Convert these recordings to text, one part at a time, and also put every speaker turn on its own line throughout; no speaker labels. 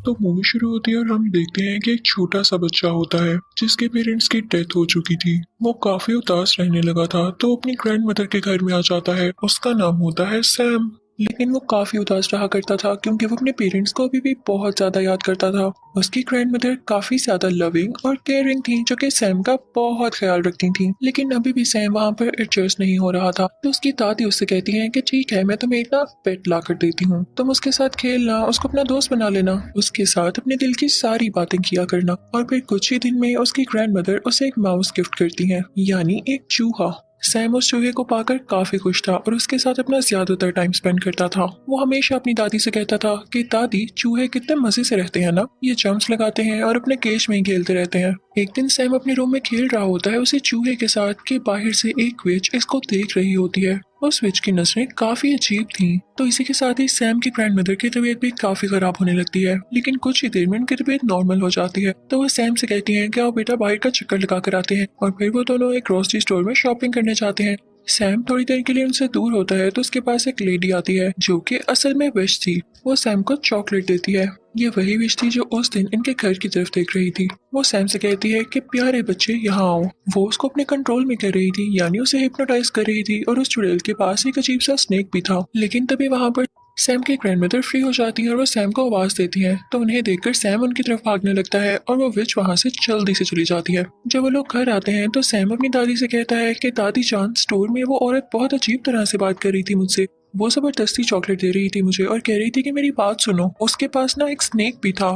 तो मूवी शुरू होती है और हम देखते हैं कि एक छोटा सा बच्चा होता है जिसके पेरेंट्स की डेथ हो चुकी थी। वो काफी उदास रहने लगा था तो अपनी ग्रैंड मदर के घर में आ जाता है। उसका नाम होता है सैम। लेकिन वो काफी उदास रहा करता था क्योंकि वो अपने पेरेंट्स को अभी भी बहुत ज्यादा याद करता था। उसकी ग्रैंड मदर काफी ज्यादा लविंग और केयरिंग थी जो कि सैम का बहुत ख्याल रखती थी। लेकिन अभी भी सैम वहाँ पर एडजस्ट नहीं हो रहा था तो उसकी दादी उससे कहती है कि ठीक है, मैं तुम्हें एक ना पेट ला कर देती हूँ, तुम उसके साथ खेलना, उसको अपना दोस्त बना लेना, उसके साथ अपने दिल की सारी बातें किया करना। और फिर कुछ ही दिन में उसकी ग्रैंड मदर उसे एक माउस गिफ्ट करती है, यानी एक चूहा। सैम उस चूहे को पाकर काफी खुश था और उसके साथ अपना ज्यादातर टाइम स्पेंड करता था। वो हमेशा अपनी दादी से कहता था कि दादी, चूहे कितने मजे से रहते हैं ना, ये जंप्स लगाते हैं और अपने केज में ही खेलते रहते हैं। एक दिन सैम अपने रूम में खेल रहा होता है उसी चूहे के साथ कि बाहर से एक विच इसको देख रही होती है। उस विच की नजरें काफी अजीब थीं, तो इसी के साथ ही सैम की ग्रैंड मदर की तबीयत भी काफी खराब होने लगती है। लेकिन कुछ ही देर में उनकी तबीयत नॉर्मल हो जाती है तो वो सैम से कहती हैं कि आओ बेटा, बाहर का चक्कर लगा कर आते हैं। और फिर वो दोनों एक ग्रोसरी स्टोर में शॉपिंग करने जाते हैं। सैम थोड़ी देर के लिए उनसे दूर होता है तो उसके पास एक लेडी आती है जो कि असल में विश थी। वो सैम को चॉकलेट देती है। ये वही विश थी जो उस दिन इनके घर की तरफ देख रही थी। वो सैम से कहती है कि प्यारे बच्चे यहाँ आओ। वो उसको अपने कंट्रोल में कर रही थी, यानी उसे हिप्नोटाइज कर रही थी। और उस चुड़ैल के पास एक अजीब सा स्नेक भी था। लेकिन तभी वहां पर सैम की ग्रैंडमदर फ्री हो जाती है और वो सैम को आवाज देती है तो उन्हें देखकर सैम उनकी तरफ भागने लगता है और वो विच वहां से जल्दी से चली जाती है। जब वो लोग घर आते हैं तो सैम अपनी दादी से कहता है कि दादी जान, स्टोर में वो औरत बहुत अजीब तरह से बात कर रही थी मुझसे। वो जबरदस्ती चॉकलेट दे रही थी मुझे और कह रही थी कि मेरी बात सुनो, उसके पास ना एक स्नेक भी था।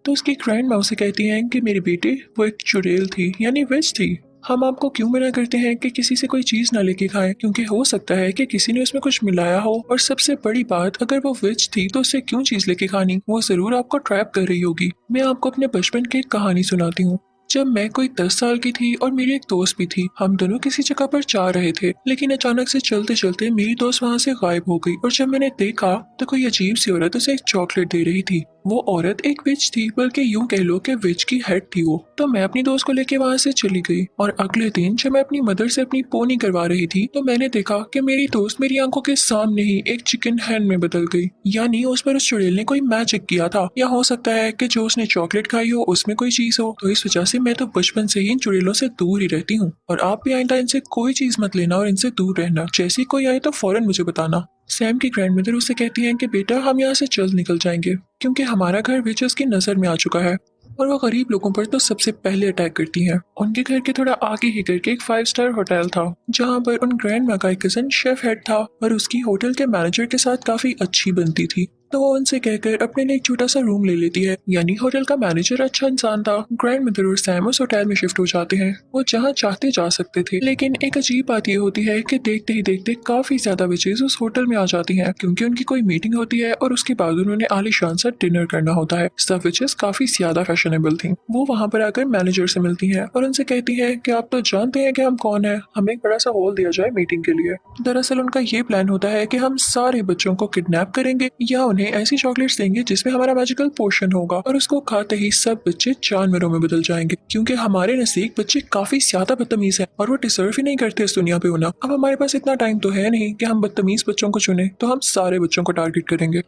तो उसकी ग्रैंड माँ उसे कहती हैं कि मेरे बेटे, वो एक चुड़ैल थी, यानी विच थी। हम आपको क्यों मना करते हैं कि किसी से कोई चीज ना लेके खाएं, क्योंकि हो सकता है कि किसी ने उसमें कुछ मिलाया हो। और सबसे बड़ी बात, अगर वो विच थी तो उससे क्यों चीज लेके खानी, वो जरूर आपको ट्रैप कर रही होगी। मैं आपको अपने बचपन की एक कहानी सुनाती हूँ। जब मैं कोई 10 साल की थी और मेरी एक दोस्त भी थी, हम दोनों किसी जगह पर जा रहे थे। लेकिन अचानक से चलते चलते मेरी दोस्त वहां से गायब हो गई और जब मैंने देखा तो कोई अजीब सी औरत उसे एक चॉकलेट दे रही थी। वो औरत एक विच थी, बल्कि यूं कह लो कि विच की हेड थी वो। तो मैं अपनी दोस्त को लेके वहां से चली गई और अगले दिन जब मैं अपनी मदर से अपनी पोनी करवा रही थी तो मैंने देखा कि मेरी दोस्त मेरी आंखों के सामने ही एक चिकन हैन में बदल गई। यानी उस पर उस चुड़ैल ने कोई मैजिक किया था, या हो सकता है कि जो उसने चॉकलेट खाई हो उसमें कोई चीज हो। तो इस वजह से मैं तो बचपन से ही इन चुड़ैलों से दूर ही रहती हूँ। और आप भी आइंदा इनसे कोई चीज मत लेना और इनसे दूर रहना। जैसी कोई आए तो फौरन मुझे बताना। सैम की ग्रैंडमदर उससे कहती हैं कि बेटा, हम यहाँ से जल्द निकल जाएंगे क्योंकि हमारा घर विचेस की नजर में आ चुका है। और वो गरीब लोगों पर तो सबसे पहले अटैक करती हैं। उनके घर के थोड़ा आगे ही करके एक 5 स्टार होटल था जहाँ पर उन ग्रैंड माँ का एक कजन शेफ हेड था और उसकी होटल के मैनेजर के साथ काफी अच्छी बनती थी। तो वो उनसे कहकर अपने लिए एक छोटा सा रूम ले लेती है, यानी होटल का मैनेजर अच्छा इंसान था। ग्रैंड मदर और सैम उस होटल में शिफ्ट हो जाते हैं। वो जहाँ चाहते जा सकते थे, लेकिन एक अजीब बात ये होती है कि देखते ही देखते काफी ज्यादा विचेस उस होटल में आ जाती हैं क्योंकि उनकी कोई मीटिंग होती है और उसके बाद उन्होंने आलीशान सा डिनर करना होता है। सब विचेस काफी ज्यादा फैशनेबल थी। वो वहाँ पर आकर मैनेजर से मिलती हैं और उनसे कहती हैं कि आप तो जानते हैं कि हम कौन है, हमें एक बड़ा सा हॉल दिया जाए मीटिंग के लिए। दरअसल उनका ये प्लान होता है कि हम सारे बच्चों को किडनैप करेंगे या उन्हें ऐसी चॉकलेट्स देंगे जिसमें हमारा मैजिकल पोशन होगा और उसको खाते ही सब बच्चे जानवरों में बदल जाएंगे, क्योंकि हमारे नजदीक बच्चे काफी ज्यादा बदतमीज हैं और वो डिजर्व ही नहीं करते इस दुनिया पे होना। अब हमारे पास इतना टाइम तो है नहीं कि हम बदतमीज बच्चों को चुने, तो हम सारे बच्चों को टारगेट करेंगे।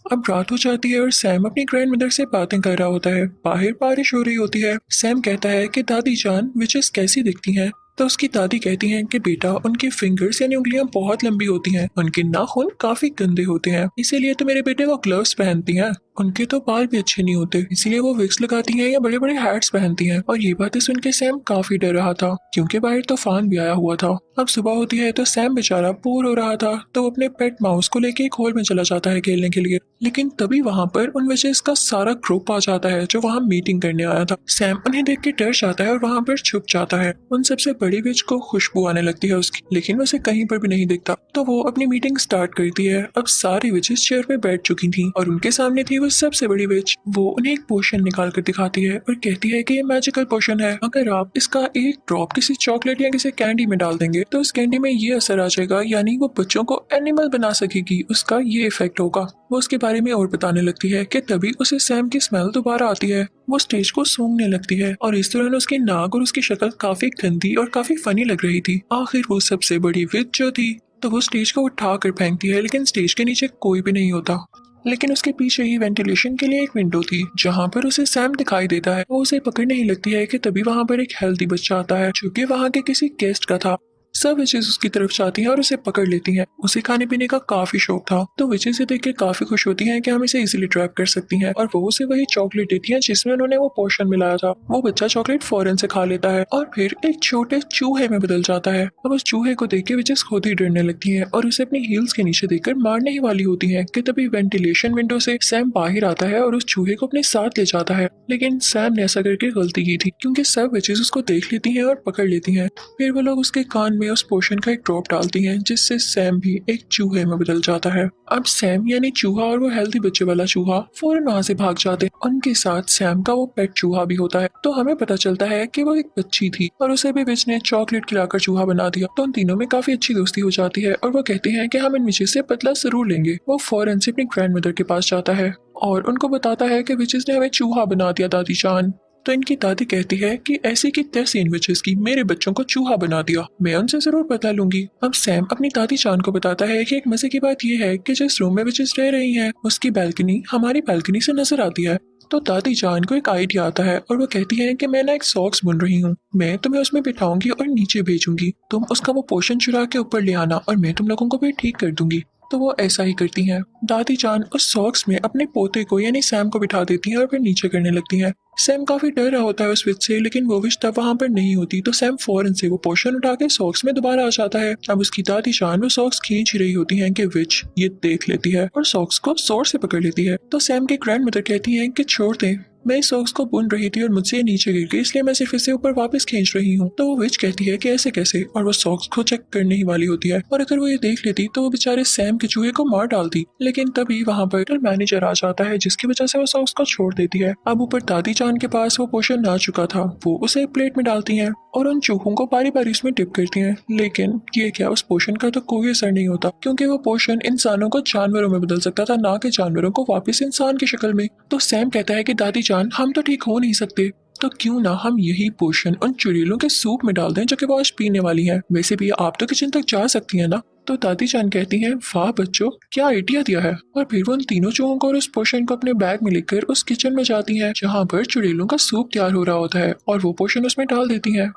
अब रात हो जाती है और सैम अपनी ग्रैंड मदर से बातें कर रहा होता है। बाहर बारिश हो रही होती है। सैम कहता है कि दादी जान, विचेस कैसी दिखती हैं? तो उसकी दादी कहती हैं कि बेटा, उनकी फिंगर्स यानी उंगलियां बहुत लंबी होती हैं, उनके नाखून काफी गंदे होते हैं, इसीलिए तो मेरे बेटे वो ग्लव्स पहनती हैं। उनके तो बाल भी अच्छे नहीं होते, इसीलिए वो विग्स लगाती हैं या बड़े बड़े हैट्स पहनती हैं। और ये बातें सुन के सैम काफी डर रहा था क्योंकि बाहर तूफान भी आया हुआ था। अब सुबह होती है तो सैम बेचारा बोर हो रहा था तो वो अपने पेट माउस को लेके एक हॉल में चला जाता है खेलने के लिए। लेकिन तभी वहां पर उन विचेस का सारा ग्रुप आ जाता है जो वहां मीटिंग करने आया था। सैम उन्हें देख के डर जाता है और वहां पर छुप जाता है। उन सबसे बड़ी विच को खुशबू आने लगती है उसकी, लेकिन वो उसे कहीं पर भी नहीं दिखता। तो वो अपनी मीटिंग स्टार्ट करती है। अब सारी विचेस चेयर पे बैठ चुकी थी और उनके सामने थी वो सबसे बड़ी विच। वो उन्हें एक पोशन निकाल कर दिखाती है और कहती है कि ये मैजिकल पोशन है, अगर आप इसका एक ड्रॉप किसी चॉकलेट या किसी कैंडी में डाल देंगे तो उस कैंडी में ये असर आ जाएगा, यानी वो बच्चों को एनिमल बना सकेगी, उसका ये इफेक्ट होगा। वो उसके बारे में और बताने लगती है कि तभी उसे सैम की स्मेल दोबारा आती है। वो स्टेज को सूंघने लगती है और इस दौरान उसकी नाक और उसकी शक्ल काफी गंदी और काफी फनी लग रही थी। आखिर वो सबसे बड़ी विच जो थी, तो वो स्टेज को उठा कर फेंकती है, लेकिन स्टेज के नीचे कोई भी नहीं होता। लेकिन उसके पीछे ही वेंटिलेशन के लिए एक विंडो थी जहाँ पर उसे सैम दिखाई देता है। वो उसे पकड़ने ही लगती है कि तभी वहाँ पर एक हेल्दी बच्चा आता है जो कि वहाँ के किसी गेस्ट का था। सब विचेस उसकी तरफ जाती हैं और उसे पकड़ लेती हैं। उसे खाने पीने का काफी शौक था, तो विचेस से देख के काफी खुश होती हैं कि हम इसे इजीली ट्रैप कर सकती हैं, और वो उसे वही चॉकलेट देती हैं जिसमें उन्होंने वो पोर्शन मिलाया था। वो बच्चा चॉकलेट फौरन से खा लेता है और फिर एक छोटे चूहे में बदल जाता है। अब उस चूहे को देख के विचेस खुद ही डरने लगती हैं और उसे अपनी हील्स के नीचे देखकर मारने ही वाली होती हैं कि तभी वेंटिलेशन विंडो से सैम बाहर आता है और उस चूहे को अपने साथ ले जाता है। लेकिन सैम ने ऐसा करके गलती की थी क्योंकि सब विचेस उसको देख लेती हैं और पकड़ लेती हैं। फिर वो लोग उसके कान में उस पोशन का एक ड्रॉप डालती हैं जिससे सैम भी एक चूहे में बदल जाता है। अब सैम यानी चूहा और वो हेल्दी बच्चे वाला चूहा फौरन वहां से भाग जाते हैं। उनके साथ सैम का वो पेट चूहा भी होता है। तो हमें पता चलता है कि वो एक बच्ची थी और उसे भी विच ने चॉकलेट खिलाकर चूहा बना दिया। तो उन तीनों में काफी अच्छी दोस्ती हो जाती है और वो कहते हैं कि हम इन विचेस से बदला जरूर लेंगे। वो फौरन से अपनी ग्रैंड मदर के पास जाता है और उनको बताता है कि विचेस ने हमें चूहा बना दिया दादी जान। तो इनकी दादी कहती है कि ऐसी की तैसी इन विचेस की मेरे बच्चों को चूहा बना दिया, मैं उनसे जरूर बदला लूंगी। अब सैम अपनी दादी जान को बताता है कि एक मजे की बात यह है कि जिस रूम में विचेस रह रही हैं उसकी बैल्कनी हमारी बैल्कनी से नजर आती है। तो दादी जान को एक आइडिया आता है और वो कहती है कि मैं ना एक सॉक्स बुन रही हूँ, मैं तुम्हें उसमें बिठाऊंगी और नीचे भेजूंगी, तुम उसका वो पोर्शन चुरा के ऊपर ले आना और मैं तुम लोगों को भी ठीक कर दूंगी। तो वो ऐसा ही करती हैं। दादी जान उस सॉक्स में अपने पोते को यानी सैम को बिठा देती हैं और फिर नीचे करने लगती हैं। सैम काफी डर रहा होता है उस विच से, लेकिन वो विच तब वहां पर नहीं होती। तो सैम फौरन से वो पोर्शन उठा के सॉक्स में दोबारा आ जाता है। अब उसकी दादी जान वो सॉक्स खींच ही रही होती हैं कि विच ये देख लेती है और सॉक्स को जोर से पकड़ लेती है। तो सैम की ग्रैंड मदर कहती हैं कि छोड़ दें, मैं इस सॉक्स को बुन रही थी और मुझसे ये नीचे गिर गई, इसलिए मैं सिर्फ इसे ऊपर वापस खींच रही हूँ। तो वो विच कहती है कि ऐसे कैसे, और वो सॉक्स को चेक करने ही वाली होती है। और अगर वो ये देख लेती तो वो बेचारे सैम के चूहे को मार डालती, लेकिन तभी वहाँ पर होटल मैनेजर आ जाता है जिसकी वजह से वो सॉक्स को छोड़ देती है। अब ऊपर दादी जान के पास वो पोर्शन आ चुका था, वो उसे एक प्लेट में डालती हैं और उन चूहों को बारी बारी उसमें डिप करती हैं। लेकिन ये क्या, उस पोर्शन का तो कोई असर नहीं होता क्योंकि वो पोर्शन इंसानों को जानवरों में बदल सकता था, ना कि जानवरों को वापस इंसान की शक्ल में। तो सैम कहता है कि दादी जान हम तो ठीक हो नहीं सकते, तो क्यों ना हम यही पोर्शन उन चुड़ैलों के सूप में डाल दें जो कि वो आज पीने वाली हैं। वैसे भी आप तो किचन तक जा सकती हैं ना। तो दादी जान कहती हैं वाह बच्चों, क्या आइडिया दिया है। और फिर वो उन तीनों चूहों को और उस पोर्शन को अपने बैग में लेकर उस किचन में जाती हैं जहाँ पर चुड़ैलों का सूप तैयार हो रहा होता है और वो पोर्शन उसमें डाल देती हैं।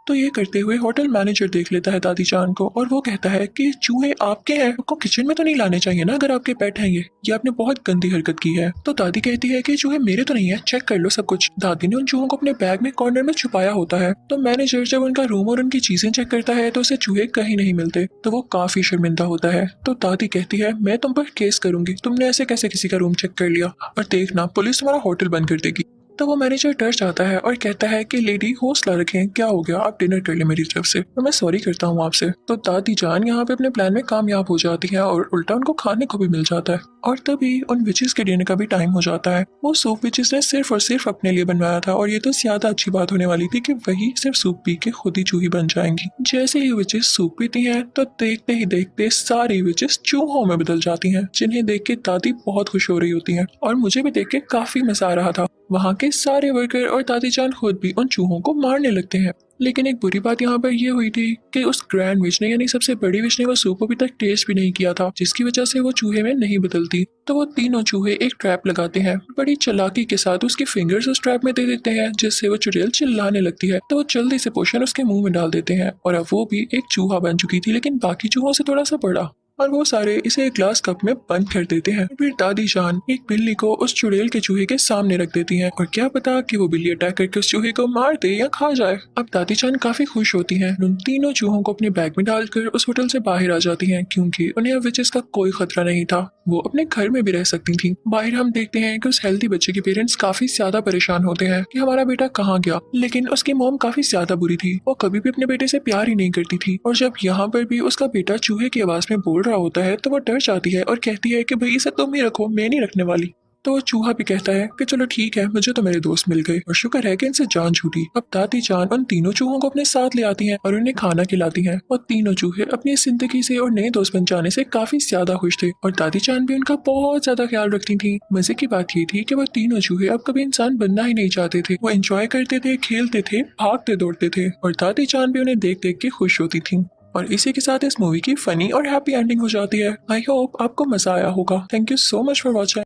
तो ये करते हुए होटल मैनेजर देख लेता है दादी जान को और वो कहता है कि चूहे आपके हैं, आपको किचन में तो नहीं लाने चाहिए ना अगर आपके पेट हैं। ये आपने बहुत गंदी हरकत की है। तो दादी कहती है कि चूहे मेरे तो नहीं है, चेक कर लो सब कुछ। दादी ने उन चूहों को अपने बैग में कॉर्नर में छुपाया होता है। तो मैनेजर जब उनका रूम और उनकी चीजें चेक करता है तो उसे चूहे कहीं नहीं मिलते, तो वो काफी शर्मिंदा होता है। तो दादी कहती है मैं तुम पर केस करूंगी, तुमने ऐसे कैसे किसी का रूम चेक कर लिया, और देखना पुलिस तुम्हारा होटल बंद कर देगी। तो वो मैनेजर डर जाता है और कहता है कि लेडी हौसला रखें, क्या हो गया, आप डिनर कर ले मेरी तरफ से और मैं सॉरी करता हूँ आपसे। तो दादी जान यहाँ पे अपने प्लान में कामयाब हो जाती है और उल्टा उनको खाने को भी मिल जाता है। और तभी उन विचेस के डिनर का भी टाइम हो जाता है। वो सूप विचेस ने सिर्फ और सिर्फ अपने लिए बनवाया था और ये तो ज्यादा अच्छी बात होने वाली थी कि वही सिर्फ सूप पी के खुद ही चूही बन जाएंगी। जैसे ही विचेस सूप पीती हैं तो देखते ही देखते सारी विचेस चूहों में बदल जाती हैं, जिन्हें देख के दादी बहुत खुश हो रही होती है और मुझे भी देख के काफी मजा आ रहा था। वहाँ के सारे वर्कर और दादी जान खुद भी उन चूहों को मारने लगते हैं। लेकिन एक बुरी बात यहाँ पर यह हुई थी कि उस ग्रैंड विच ने यानी सबसे बड़ी विच ने वो सूप अभी तक टेस्ट भी नहीं किया था, जिसकी वजह से वो चूहे में नहीं बदलती। तो वो तीनों चूहे एक ट्रैप लगाते हैं, बड़ी चालाकी के साथ उसकी फिंगर्स उस ट्रैप में दे देते हैं जिससे वो चुड़ैल चिल्लाने लगती है। तो वो जल्दी से पोषण उसके मुंह में डाल देते हैं और अब वो भी एक चूहा बन चुकी थी, लेकिन बाकी चूहों से थोड़ा सा बड़ा। और वो सारे इसे एक ग्लास कप में बंद कर देते हैं। फिर दादी जान एक बिल्ली को उस चुड़ैल के चूहे के सामने रख देती हैं और क्या पता कि वो बिल्ली अटैक करके उस चूहे को मार दे या खा जाए। अब दादी जान काफी खुश होती हैं, उन तीनों चूहों को अपने बैग में डालकर उस होटल से बाहर आ जाती हैं क्योंकि उन्हें अब विचेस का कोई खतरा नहीं था, वो अपने घर में भी रह सकती थी। बाहर हम देखते हैं कि उस हेल्दी बच्चे के पेरेंट्स काफी ज्यादा परेशान होते हैं कि हमारा बेटा कहाँ गया, लेकिन उसकी मॉम काफी ज्यादा बुरी थी, वो कभी भी अपने बेटे से प्यार ही नहीं करती थी। और जब यहाँ पर भी उसका बेटा चूहे की आवाज में बोल रहा होता है तो वो डर जाती है और कहती है कि भाई इसे तुम ही रखो, मैं नहीं रखने वाली। तो वो चूहा भी कहता है कि चलो ठीक है, मुझे तो मेरे दोस्त मिल गए और शुक्र है कि इनसे जान छूटी। अब दादी जान उन तीनों चूहों को अपने साथ ले आती हैं और उन्हें खाना खिलाती हैं और तीनों चूहे अपनी जिंदगी से और नए दोस्त बन जाने से काफी ज्यादा खुश थे और दादी जान भी उनका बहुत ज्यादा ख्याल रखती थी। मजे की बात ये थी कि वो तीनों चूहे अब कभी इंसान बनना ही नहीं चाहते थे, वो एंजॉय करते थे, खेलते थे, भागते दौड़ते थे और दादी जान भी उन्हें देख देख के खुश होती थी। और इसी के साथ इस मूवी की फनी और हैप्पी एंडिंग हो जाती है। आई होप आपको मजा आया होगा। Thank you so much for watching.